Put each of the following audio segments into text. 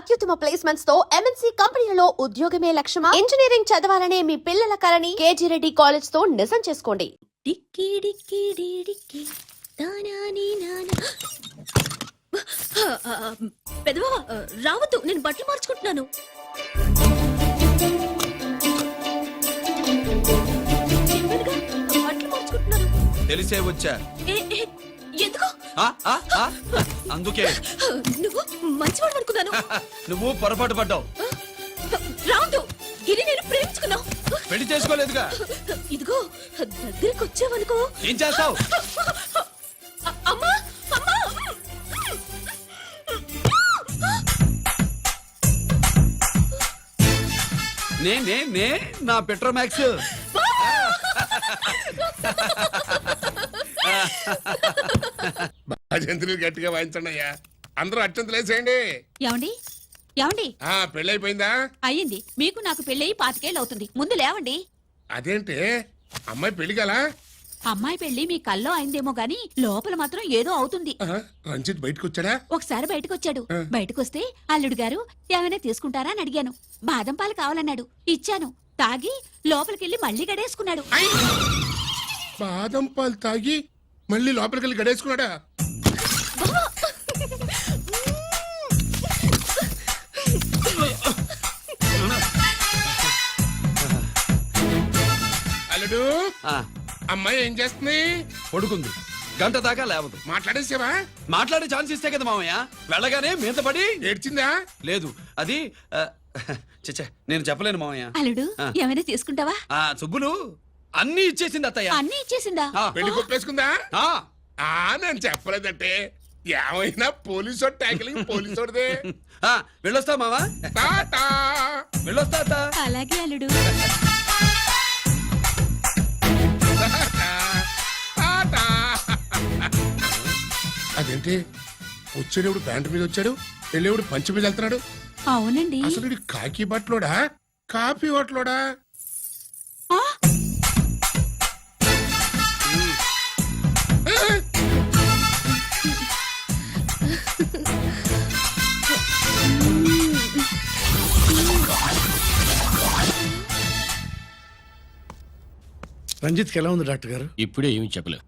అత్యుత్తమ ప్లేస్మెంట్స్ తో ఎంఎన్సీ కంపెనీలలో ఉద్యోగమే లక్ష్యమా? ఇంజనీరింగ్ చదవాలనే మీ పిల్లల కలని కేజీ రెడ్డి కాలేజ్ తో నిజం చేసుకోండి. డిక్కి డిక్కి డిక్కి దానాని నానా. పెదవా రావద్దు, నేను బట్టలు మార్చుకుంటున్నాను. చెప్పానుగా, బట్టలు మార్చుకుంటున్నాను. తెలిసే వచ్చా. ఎందుకు? అందుకే నువ్వు మంచివాడు అనుకున్నాను. నువ్వు పొరపాటు పడ్డావు. రావద్దు, ఇది నేను ప్రేమించుకున్నావు. పెళ్లి చేసుకోలేదుగా. ఇదిగో దగ్గరికి వచ్చావనుకో. ఏం చేస్తావు? అమ్మా అమ్మా, నే నా పెట్రోమాక్స్. భజంత్రులు గట్టిగా వాయించండి అయ్యా. అందరూ అత్యంతలు వేసేయండి. ఏమండి ఏమండి, పెళ్ళైపోయిందా? అయ్యింది. మీకు నాకు పెళ్ళయి 25 ఏళ్ళు అవుతుంది. ముందు లేవండి. అదేంటి అమ్మాయి పెళ్లి గలా? అమ్మాయి పెళ్లి మీ కల్లో అయిందేమో గాని లోపల మాత్రం ఏదో అవుతుంది. రంజిత్ బయటకు వచ్చాడా? ఒకసారి బయటకొచ్చాడు. బయటకొస్తే అల్లుడు గారు ఏమైనా తీసుకుంటారా అని అడిగాను. బాదం పాలు కావాలన్నాడు. ఇచ్చాను. తాగి లోపలికెళ్ళి మళ్ళీ గడేసుకున్నాడు. బాదం పాలు తాగి మళ్ళీ లోపలికెళ్ళి గడేసుకున్నాడా? అల్లుడు, అమ్మాయి ఏం చేస్తుంది? పడుకుంది. గంట దాకా లేవదు. మాట్లాడేసావా? మాట్లాడే ఛాన్స్ ఇస్తే కదా మామయ్య. వెళ్ళగానే మీద పడి ఏడ్చిందా? లేదు, అది చచ్చా నేను చెప్పలేను మామయ్య. అల్లుడు ఏమైనా తీసుకుంటావా? సుబ్బులు అన్ని ఇచ్చేసింది అత్తయ్య. అన్నీ ఇచ్చేసిందా? పెళ్లి కొప్పేసుకుందా? నేను చెప్పలేదంటే ఏమైనా పోలీసు ట్యాకిలింగ్ పోలీసుదే. వెళ్ళొస్తా మావా. వెళ్ళొస్తా అత్త. అలాగే అల్లుడు. అదేంటి వచ్చేటప్పుడు ప్యాంటు మీద వచ్చాడు, వెళ్ళేప్పుడు పంచి మీద వెళ్తున్నాడు? అవునండి. అసలు కాకి బట్టలోడా కాఫీ బట్టలోడా? రంజిత్కి ఎలా ఉంది డాక్టర్ గారు? ఇప్పుడే ఏమి చెప్పలే.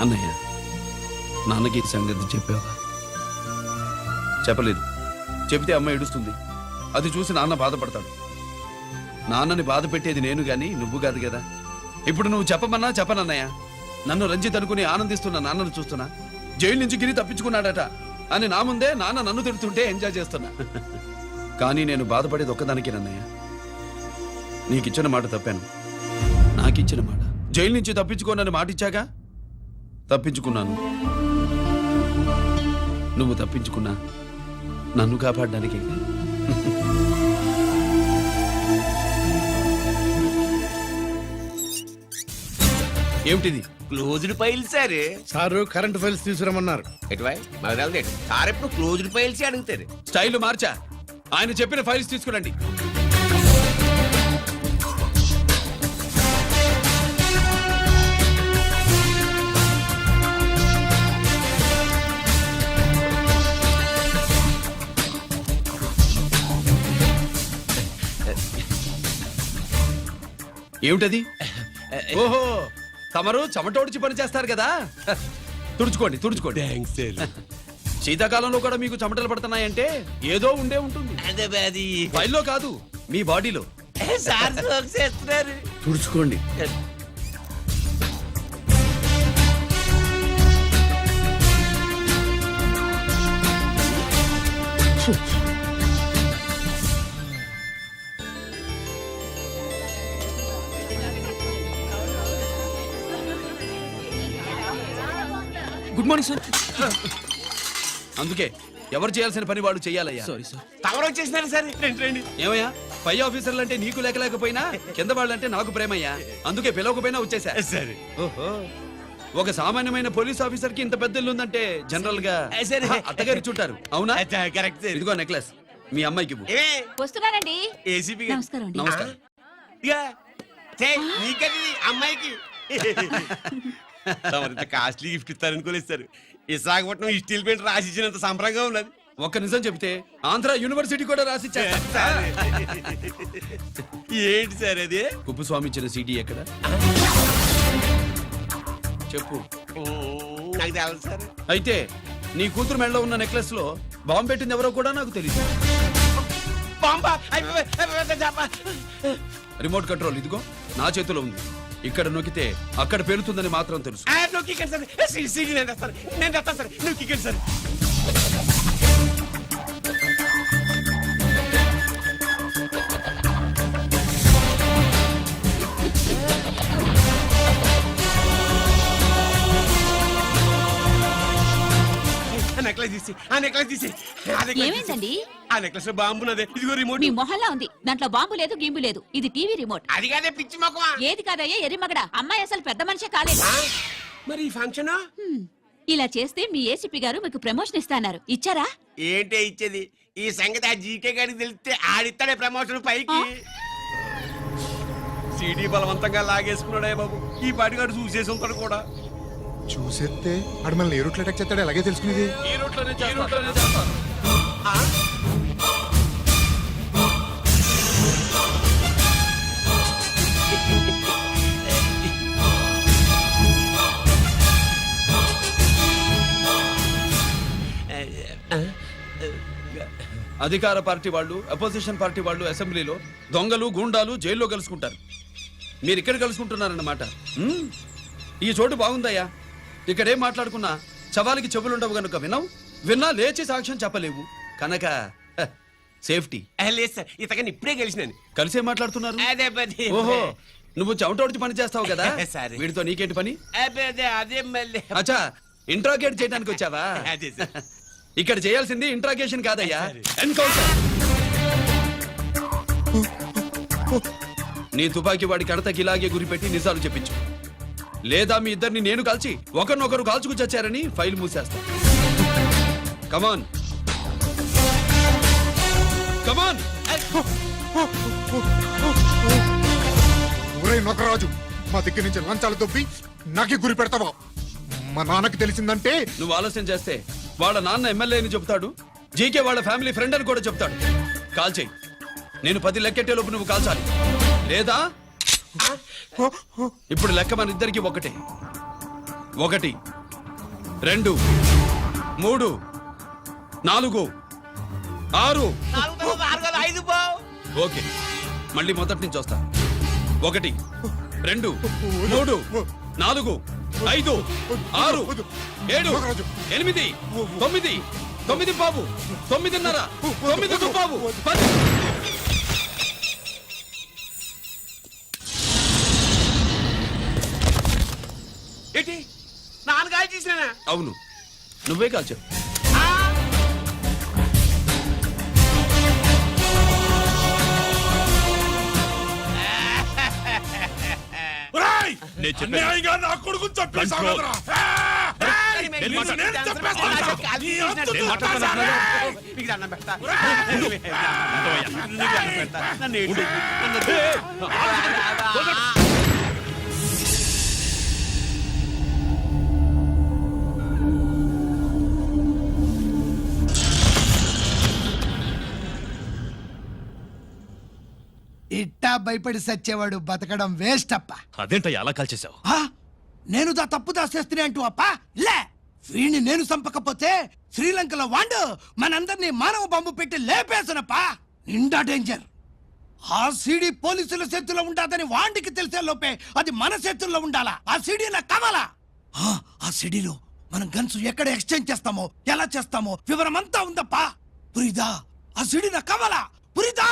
అన్నయ్య, నాన్నకి ఈ సంగతి చెప్పావా? చెప్పలేదు. చెబితే అమ్మ ఏడుస్తుంది. అది చూసి నాన్న బాధపడతాడు. నాన్నని బాధ పెట్టేది నేను గాని నువ్వు కాదు కదా. ఇప్పుడు నువ్వు చెప్పమన్నా చెప్పనన్నయ్య. నన్ను రంజిత్ అనుకుని ఆనందిస్తున్న నాన్నను చూస్తున్నా. జైలు నుంచి గిరి తప్పించుకున్నాడట అని నా ముందే నాన్న నన్ను తిడుతుంటే ఎంజాయ్ చేస్తున్నా. కానీ నేను బాధపడేది ఒక్కదానికేనన్నయ్య. నీకిచ్చిన మాట తప్పాను. నాకిచ్చిన మాట. జైలు నుంచి తప్పించుకోనని మాట ఇచ్చాగా, తప్పించుకున్నాను. నువ్వు తప్పించుకున్నా నన్ను కాపాడడానికి. ఏమిటిది? Closed files sir. Sir current files తీసుకురమ్మన్నారు. సార్ ఎప్పుడు క్లోజ్డ్ ఫైల్స్ అడుగుతారు. స్టైల్ మార్చా. ఆయన చెప్పిన ఫైల్స్ తీసుకురండి. ఏమిటది? ఓహో, తమరు చెమటోడ్చి పని చేస్తారు కదా. తుడుచుకోండి తుడుచుకోండి. శీతాకాలంలో కూడా మీకు చెమటలు పడుతున్నాయంటే ఏదో ఉండే ఉంటుంది. ఫైల్లో కాదు, మీ బాడీలో. తుడుచుకోండి. Good morning sir. అందుకే ఎవరు చేయాల్సిన పని వాళ్ళు చెయ్యాలయ్యా. Sorry sir. తమరు వచ్చేసినారు సార్. రండి. ఏమయ్యా, పై ఆఫీసర్లు అంటే నీకు లేకపోయినా కింద వాళ్ళంటే నాకు ప్రేమయ్యా. అందుకే పిలవకపోయినా వచ్చేసా. సరే. ఓహో, ఒక సామాన్యమైన పోలీస్ ఆఫీసర్ కి ఇంత పెద్ద ఇల్లు ఉందంటే జనరల్ గా సరే. అత్తగారి చుట్టారు అవునా కరెక్ట్ సార్. ఇదిగో నెక్లెస్ మీ అమ్మాయికి ఇవ్వు. ఏమే వస్తున్నానండి ఏసీపీ నమస్కారం అండి నమస్కారం నీకది అమ్మాయికి తమరింత కాస్ట్లీ గిఫ్ట్ ఇస్తారనుకోలేదు సార్. విశాఖపట్నం ఈ స్టీల్ పెయింట్ రాసి ఇచ్చినంత సంబరంగా ఉన్నది. ఒక్క నిజం చెప్తే ఆంధ్ర యూనివర్సిటీ కూడా రాసిచ్చారు ఏంటి సార్ అది? కుప్పస్వామి ఇచ్చిన సీడీ ఎక్కడ చెప్పు. నాకు తెలదు సార్. అయితే నీ కూతురు మెడలో ఉన్న నెక్లెస్ లో బాంబు పెట్టింది ఎవరో కూడా నాకు తెలియదు. బాంబా రిమోట్ కంట్రోల్ ఇదిగో నా చేతిలో ఉంది. ఇక్కడ నొక్కితే అక్కడ పేలుతుందని మాత్రం తెలుసు. నువ్వు కిక్కండి సార్. సీడీ నేను తెస్తాను, నేను తెస్తాను సార్. నువ్వు కిక్కండి సార్. ఆ నెక్లెస్ తీసి ఏమైందండి ఆ నెక్లెస్ లో బాంబు ఉన్నదే. ఇదిగో రిమోట్. మీ మొహల్లా ఉంది దాంట్లో బాంబు లేదు గింబు లేదు ఇది టీవీ రిమోట్ అది కాదే పిచ్చి మొక్కవా. ఏది కాదయ్యా ఎర్రిమగడ అమ్మాయి అసలు పెద్ద మనిషే కాలేదు మరి ఈ ఫంక్షన్ ఇలా చేస్తే మీ ఏసీపీ గారు మీకు ప్రమోషన్ ఇస్తాన్నారు ఇచ్చారా ఏంటే ఇచ్చేది? ఈ సంగతి ఆ జీకే గారికి తెలిస్తే ఆడిస్తాడే ప్రమోషన్ పైకి. సీడీ బలవంతంగా లాగేసుకున్నాడే బాబు. ఈ పాటిగాడు చూసేసి ఉంటాడు కూడా. చూసేస్తే ఆడు మనల్ని ఏ రూట్లో అటాక్ చేస్తాడో అలాగే తెలుసుకునేది. ఈ రూట్లోనే చేస్తాను. ఆ? అధికార పార్టీ వాళ్ళు అపోజిషన్ పార్టీ వాళ్ళు అసెంబ్లీలో దొంగలు గూండాలు జైల్లో కలుసుకుంటారు. మీరు ఇక్కడ కలుసుకుంటున్నారన్నమాట. ఈ చోటు బాగుందయ్యా. ఇక్కడేం మాట్లాడుకున్నా శవాలకి చెవులుండవు గనుక విన్నా లేచి సాక్ష్యం చెప్పలేవు కనుక సేఫ్టీ. లేదు సార్, ఇతగాని ఇప్పుడే గెలిచినాను. కలిసే మాట్లాడుతున్నారు. అదే పది. ఓహో నువ్వు చెమటోడిచి పని చేస్తావు కదా. సరే. వీడితో నీకేంటి పని? అదే మళ్ళీ అచ్చా ఇంట్రాగేట్ చేయడానికి వచ్చావా? అదే సార్. ఇక్కడ చేయాల్సింది ఇంట్రాగేషన్ కాదయ్యా, సరే. ఎన్కౌంటర్. నీ తుపాకీ వాడి కడతకి ఇలాగే గురిపెట్టి నిజాలు చెప్పించు, లేదా మీ ఇద్దరిని నేను కాల్చి ఒకరినొకరు కాల్చుకు చచ్చారని ఫైల్ మూసేస్తా. కమాన్ కమాన్. ఊరే నొకరాజు మా దగ్గర నుంచి లంచాలు దొబ్బి నాకే గురి పెడతావా? మా నాన్నకి తెలిసిందంటే నువ్వు ఆలస్యం చేస్తే వాళ్ళ నాన్న ఎమ్మెల్యే అని చెప్తాడు, జీకే వాళ్ళ ఫ్యామిలీ ఫ్రెండ్ అని కూడా చెప్తాడు. కాల్ చేయి. నేను 10 లెక్కెట్టే లోపు నువ్వు కాల్చాలి, లేదా ఇప్పుడు లెక్క మన ఇద్దరికి ఒకటే. 1 2 3 4 6. 5 ఓకే మళ్ళీ మొదటి నుంచి వస్తా. 1 2 3 4 5 6 7 8 9 9 బాబు 9:30 9 బాబు 10. ఏంటి నాన్నగారు చేసినా? అవును నువ్వే కాల్చావు. నా కొడుకు చంపేశావురా. ఇట్టా భయపడి సచ్చేవాడు బతకడం వేస్ట్ అప్ప. అదేంటయ్యా అలా కాల్చేశావు? నేను తప్పు దాచేస్తున్నా అంటూ అప్ప లే. వీణ్ణి నేను చంపకపోతే శ్రీలంకలో వాండు మనందరినీ మానవ బాంబు పెట్టి లేపేసనప్ప. నిండా డేంజర్. ఆ సీడీ పోలీసుల చేతుల్లో ఉండాదని వాండికి తెలిసే లోపే అది మన చేతుల్లో ఉండాలా. ఆ సీడీ నాకు కావాలా. ఆ సీడీలో మనం గన్స్ ఎక్కడ ఎక్స్చేంజ్ చేస్తామో ఎలా చేస్తామో వివరం అంతా ఉందప్ప. పురిదా ఆ సీడీ నాకు కావాలా. పురిదా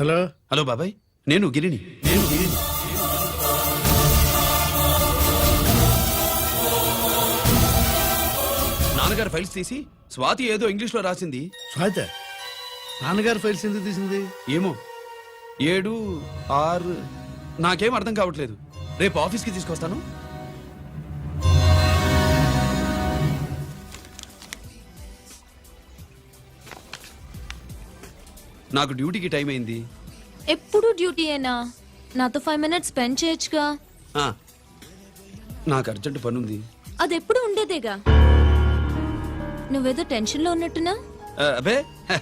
హలో హలో బాబాయ్, నేను గిరిని. నాన్నగారు ఫైల్స్ తీసి స్వాతి ఏదో ఇంగ్లీష్ లో రాసింది. స్వాతి నాన్నగారు ఫైల్స్ ఎందుకు తీసింది? ఏమో 7, 6 నాకేం అర్థం కావట్లేదు. రేపు ఆఫీస్కి తీసుకొస్తాను. నాకు డ్యూటీకి టైం అయింది. ఎప్పుడు డ్యూటీ అయినా నాతో 5 మినిట్స్ స్పెండ్ చేయొచ్చుగా. ఆ, నాకు అర్జెంట్ పని ఉంది. అది ఎప్పుడు ఉండేదేగా. నువ్వేదో టెన్షన్ లో ఉన్నట్టున్నా. అబే హ,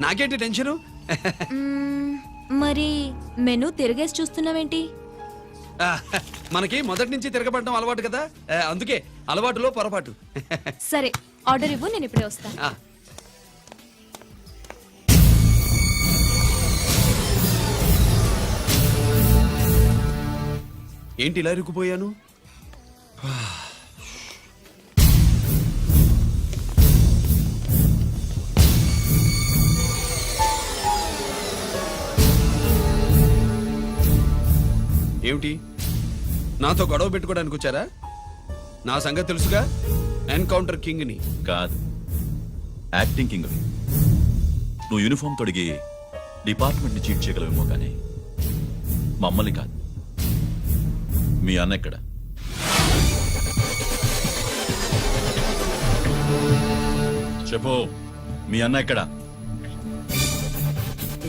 నాకేంటి టెన్షను? మరి మెనూ తిరిగేసి చూస్తున్నావేంటి? ఆ, మనకి మొదటి నుంచి తిరగబడడం అలవాటు కదా, అందుకే అలవాటులో పొరపాటు. సరే ఆర్డర్ ఇవ్వు, నేను ఇప్పుడే వస్తా. ఆ, ఏంటి ఇలా ఇరుక్కుపోయాను? ఏమిటి, నాతో గొడవ పెట్టుకోవడానికి వచ్చారా? నా సంగతి తెలుసుగా, ఎన్కౌంటర్ కింగ్ని. కాదు, యాక్టింగ్ కింగ్. నువ్వు యూనిఫామ్ తొడిగి డిపార్ట్మెంట్ ని చీట్ చేయగలవేమో కానీ మమ్మల్ని కాదు. మీ అన్న ఎక్కడ? చెప్పు, మీ అన్న ఎక్కడ?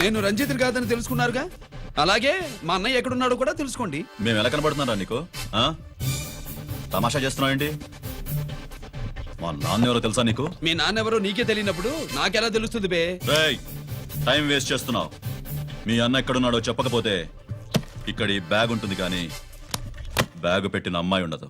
నేను రంజిత్ కాదని తెలుసుకున్నారుగా, అలాగే మా అన్నయ్య ఎక్కడున్నాడో కూడా తెలుసుకోండి. మేము ఎలా కనబడుతున్నారా నీకు? ఆ? తమాషా చేస్తున్నావు ఏంటి? మా నాన్న ఎవరో తెలుసా నీకు? మీ నాన్నెవరో నీకే తెలియనప్పుడు నాకెలా తెలుస్తుంది బే? రేయ్, టైం వేస్ట్ చేస్తున్నావు. మీ అన్న ఎక్కడున్నాడో చెప్పకపోతే ఇక్కడ ఈ బ్యాగ్ ఉంటుంది కానీ బ్యాగ్ పెట్టిన అమ్మాయి ఉండదు.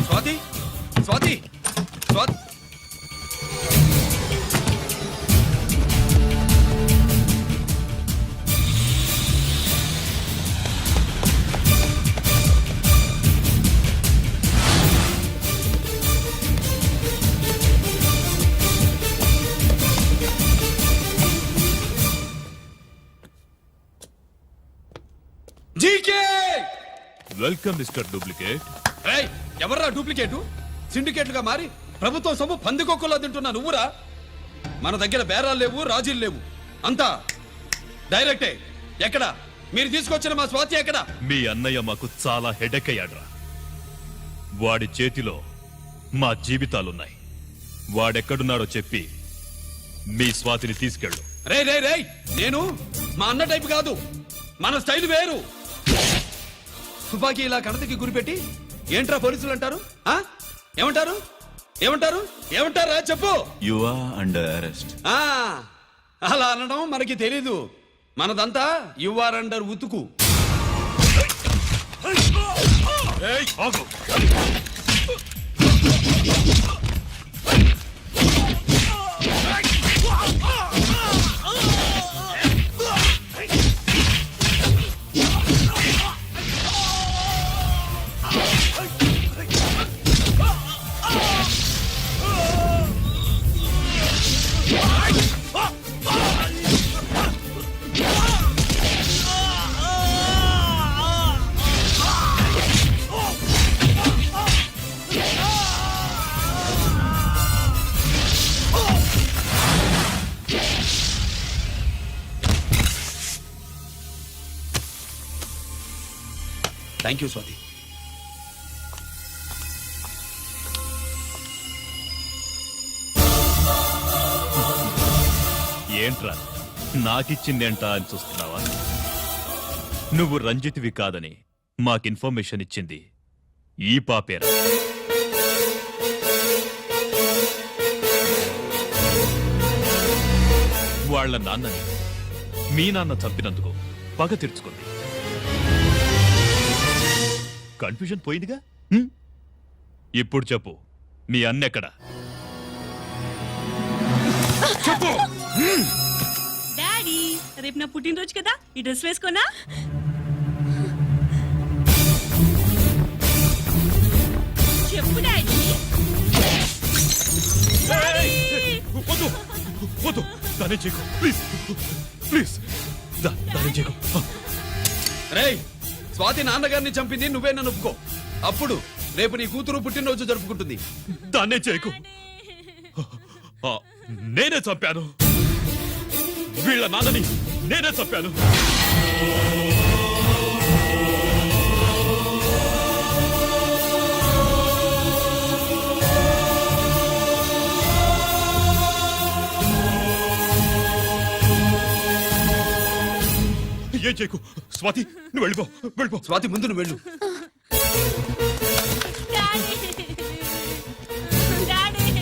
Swathi, Swathi, Swathi. GK! Welcome mister duplicate. ఏయ్, ఎవర్రా డూప్లికేటు? సిండికేట్లుగా మారి ప్రభుత్వం సొమ్ము పందికొక్కలో తింటున్నా నువ్వురా? మన దగ్గర బేరాలు లేవు, రాజీలు లేవు, అంతా డైరెక్టే. ఎక్కడ మీరు తీసుకొచ్చిన మా స్వాతి ఎక్కడ? మీ అన్నయ్య మాకు చాలా హెడెక్ అయ్యాడ్రా. వాడి చేతిలో మా జీవితాలున్నాయి. వాడెక్కడున్నాడో చెప్పి మీ స్వాతిని తీసుకెళ్ళు. రే రే రే, నేను మా అన్న టైపు కాదు, మన స్టైల్ వేరు. తుపాకీ ఇలా కణతకి గురిపెట్టి ఏంట్రా పోలీసులు అంటారు? ఆ? ఏమంటారు? ఏమంటారు? ఏమంటారా చెప్పు. You are under arrest. ఆ, అలా అనడం మనకి తెలీదు. మనదంతా యువర్ అండర్ ఉతుకు. Thank you Swathi. ఏంట్రా నాకిచ్చిందేంటా అని చూస్తున్నావా? నువ్వు రంజిత్వి కాదని మాకు ఇన్ఫర్మేషన్ ఇచ్చింది ఈ పాపేరా. వాళ్ళ నాన్నని మీ నాన్న చంపినందుకు పగ తీర్చుకుంది. కన్ఫ్యూజన్ పోయిందిగా. ఇప్పుడు చెప్పు, మీ అన్నెక్కడ? డాడీ, రేపు నా పుట్టినరోజు కదా, ఈ డ్రెస్ వేసుకోనా? తప్పు డాడీ వద్దు వద్దు దానే చేయకు ప్లీజ్ ప్లీజ్ దానే చేయకు రేయ్ స్వాతి నాన్నగారిని చంపింది నువ్వే నన్ను ఒప్పుకో అప్పుడు రేపు నీ కూతురు పుట్టినరోజు జరుపుకుంటుంది. దాన్నే చేయకు ఆ, నేనే చంపాను వీళ్ళ నాన్నని నేనే చంపాను ఏం చేయకు స్వాతి నువ్వు వెళ్ళిపో వెళ్ళిపో స్వాతి ముందు నువ్వు వెళ్ళు.